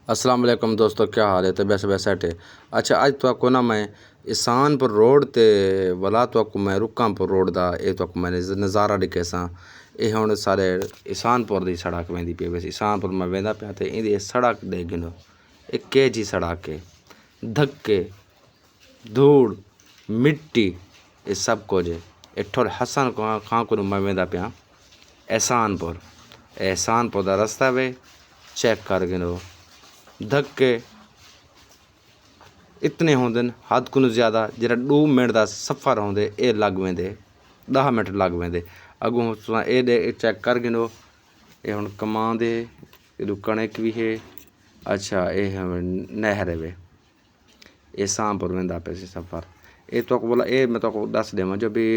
अस्सलाम वालेकुम दोस्तों, क्या हाल है? तो वैसे वैसे है। अच्छा, अज तो ना मैं इसानपुर रोड ते वला तो मैं रुकामपुर रोड दा तो मैंने नज़ारा दिखे सा। ये हुण सारे इसानपुर दी सड़क वेंदी पई। वैसे इसानपुर मैं वेंदा पिया ते इंदी सड़क दे गिनो एक के जी सड़क है। धक्के, धूड़, मिट्टी, ये सब कुछ है। इठोल हसन खां को मैं वेंदा पिया एहसानपुर दा रस्ता वे चेक कर गिनो। धक्के इतने होंदे हद को ज़्यादा जरा 2 मिनट का सफ़र होंदे ये लग वेंदे 10 मिनट लग वेंदे। अगों तुसां ये चेक कर गिनो। ये हुण कमां दे कणक भी है। अच्छा, ये नहर वे एहसानपुर वेंदा पे सफ़र। ये तो बोला ये मैं तो दस देवां जो भी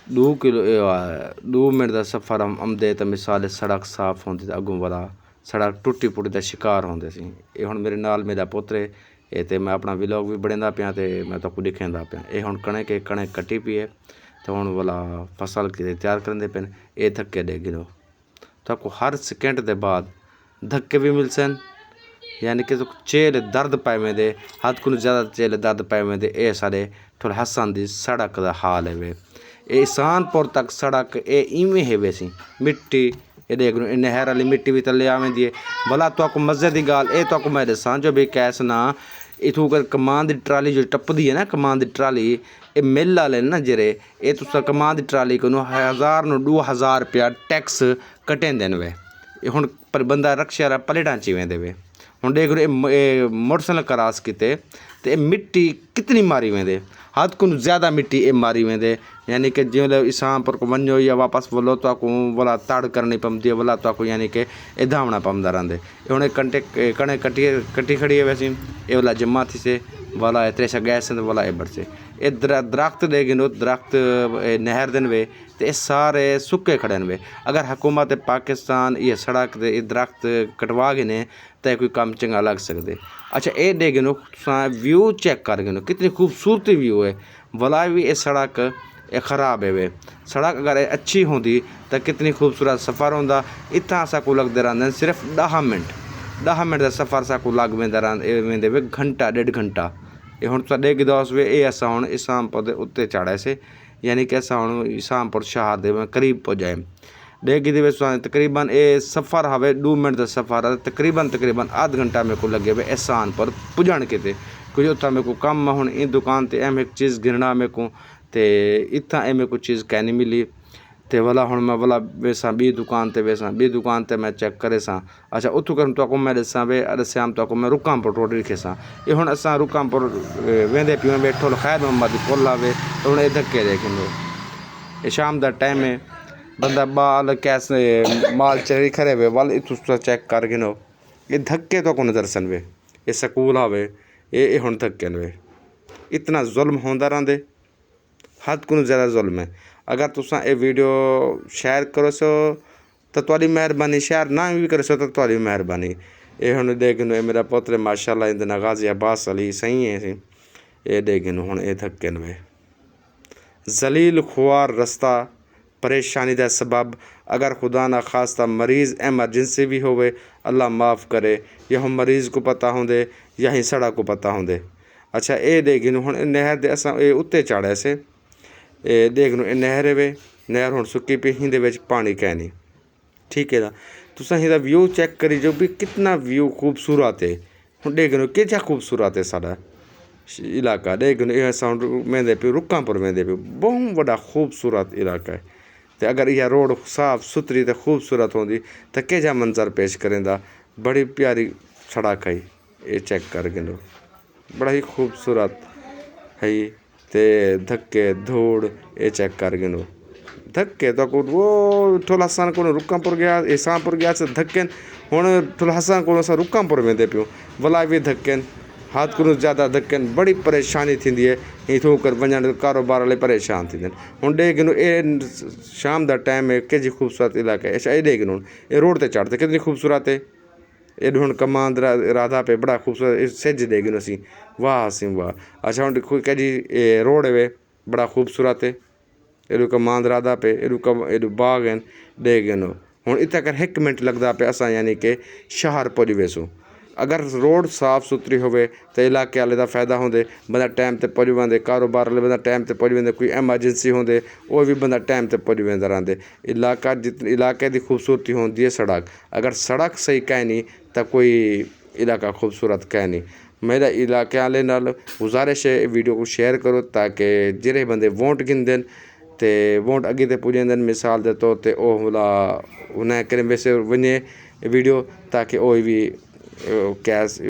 2 मिनट का सफ़र आमदे तो मिसाल सड़क साफ होंदी अगों वाला सड़क टुटी फुटी का शिकार होंदे सी। ये हुण मेरे नाल मेरा पुत्र है ये ते मैं अपना व्लॉग भी बनांदा पिया ते मैं तो दिखांदा पिया। ये हुण कणक कट्टी पई है तो हुण वाला फसल की तैयार करंदे पे। ये धक्के दे गिनो तो हर सेकेंड के बाद धक्के भी मिल सन, यानी कि तो चेल दर्द पाए वेंदे हद को ज़्यादा चेल दर्द पाए वेंदे। ये सारे थोड़ा हसन दी सड़क का हाल है वे। एहसानपुर तक सड़क ये इवें है वैसी मिट्टी। ये देख लो नहर वाली मिट्टी भी तले आवेंदी है। भला तो मज़े की गाल ये तो मैं दसा जो भी कैस ना इथों कर कमान की ट्राली जो टपदी है ना कमान की ट्राली ये मिल वाले ना जेरे ये तुस कमान की ट्राली को 1000 नु 2000 रुपया टैक्स कटेंदे वे। हुण पर बंदा रक्षा पलेटां ची वेंदे वे। हुण देख लो मोटरसाइकिल क्रॉस किते तो मिट्टी कितनी मारी वेंदे हद को ज़्यादा मिट्टी ये मारी वेंदे। यानी कि जो इसानपुर को वनो या वापस बोलो तो वाला तड़ करनी पवंदी है वाला तो यानी कि धावना पवंदा रहंदे। हुण कणक कट्टी खड़ी है वैसे ये वाला जमा थी से वाला इतने सा गैस वाला ए बढ़ से ये दरख्त दे गिनो दरख्त नहर दिन वे तो ये सारे सुके खड़े वे। अगर हुकूमत पाकिस्तान ये सड़क ये दरख्त कटवा गिने तो कोई काम चंगा लग सकते। अच्छा, ये दे गिनो व्यू चेक कर गिनो कितनी खूबसूरती व्यू है। भला भी ये सड़क ये ख़राब है वे। सड़क अगर अच्छी होंदी तो कितनी खूबसूरत सफ़र होंदा। इतना असा को लगते रहते सिर्फ 10 मिनट का सफ़र सा को लग वेंदे वे घंटा 1.5 घंटा। ये हुण तुसीं देख दस वे ये असां हुण इसानपुर दे उत्ते चढ़े से, यानी कि असां हुण इसानपुर शहर दे करीब पहुँचाए देख वे तकरीबन ये सफ़र हवे 2 मिनट का सफ़र है। तकरीबन आध घंटा मेरे को लगे वे एहसानपुर पुजण के कुछ उत्था मेरे को कम हुण इन दुकान ते एक चीज़ गिरना मेरे को ते इतना मेरे को चीज़ कहनी मिली ते वाला हुण मैं वाला वेसा बी दुकान ते मैं चेक करे सा। अच्छा, उतो कर तो मैं दसा वे दस्याम तो मैं रुकामपुर रोड लिखे सा। ये हुण असां रुकामपुर वेंदे पियो वेठो खैर मोहम्मद पुल आवे तो हुण ये धक्के देखिनो। ये शाम का टाइम है बंदा बाल कैसे माल चरी खरे वे वाल इतु चेक कर गिनो। ये धक्के तो को दर्शन वे ये स्कूल आवे ये हुण धक्के वे। इतना जुल्म होंदा रहंदे हद को ज़्यादा जुल्म है। अगर तुसां ये वीडियो शेयर करो सो तो तुहाडी मेहरबानी, शेयर ना भी करो सो तो तुहाडी मेहरबानी। ये हुण देख नो मेरा पुत्र माशाअल्लाह इंदा गाजी अब्बास अली सही है। ये देख नो हुण ये धक्के वे जलील खुआर रस्ता परेशानी का सबब। अगर खुदा ना खास्ता मरीज़ एमरजेंसी भी होवे अल्लाह माफ़ करे या हम मरीज़ को पता होंदे या ही सड़क को पता होंदे। अच्छा, ये देख नो हुण नहर दे असां ये उत्ते चढ़े से ये देख लो नहर वे नहर हुण सुक्की पई हिंदे विच पानी कैनी। ठीक है ना तुसां हिंदा व्यू चेक करी जो भी कितना व्यू खूबसूरत है। हुण देख लो केजा खूबसूरत है साडा इलाका। देख लो ये असां वेंदे पियो रुकामपुर वेंदे पियो बहुत वड्डा खूबसूरत इलाका है। तो अगर यह रोड साफ सुथरी तो खूबसूरत होंदी तो केजा मंजर पेश करेंदा। बड़ी प्यारी सड़क है ये चेक कर गिनो बड़ा ही खूबसूरत है। ते धक्के धूड़ ये चेक कर गिनो धक्के तो वो थोड़ा हसन को रुकामपुर गया एहसानपुर गया से धक्के हुण थोड़ा हसन को रुकामपुर वेंदे पियो भला भी धक्के हाथ को ज़्यादा धक्के बड़ी परेशानी थी है। इथों कर वञण कारोबार वाले परेशान थी हुण देख गिनो ये शाम का टाइम है केजी खूबसूरत इलाका है। अच्छा, ये देख गिनो ये रोड ते चढ़ते कितनी खूबसूरत है। ये हुण कमांद राधा पे बड़ा खूबसूरत सिज दे गिनो सी वाह सी वाह। अच्छा, हुण कजी रोड वे बड़ा खूबसूरत है। एडू कमांद राधा पे एडू बाग हैं दे गिनो हुण इत्थे कर 1 मिनट लगदा पिया असां यानी कि शहर पुज वेसूं। अगर रोड साफ़ सुथरी होवे तो इलाके वाले दा फ़ायदा होंदे, बंदा टाइम ते पुज वेंदे, कारोबार वाले बंदा टाइम ते पुज वेंदे, कोई एमरजेंसी होंदे वो भी बंदा टाइम ते पुज वेंदा रहिंदे। इलाके दी खूबसूरती होंदी है सड़क। अगर सड़क सही कै नहीं तो कोई इलाका खूबसूरत कै नहीं। मेरा इलाके वाले नाल गुजारिश है वीडियो को शेयर करो ताकि जिहड़े बंदे वोट गिनदे ते वोट अगे ते पुजंदे मिसाल दे तौर ते ओह भला उन्हें करे वैसे वने वीडियो ताकि ओह भी कैस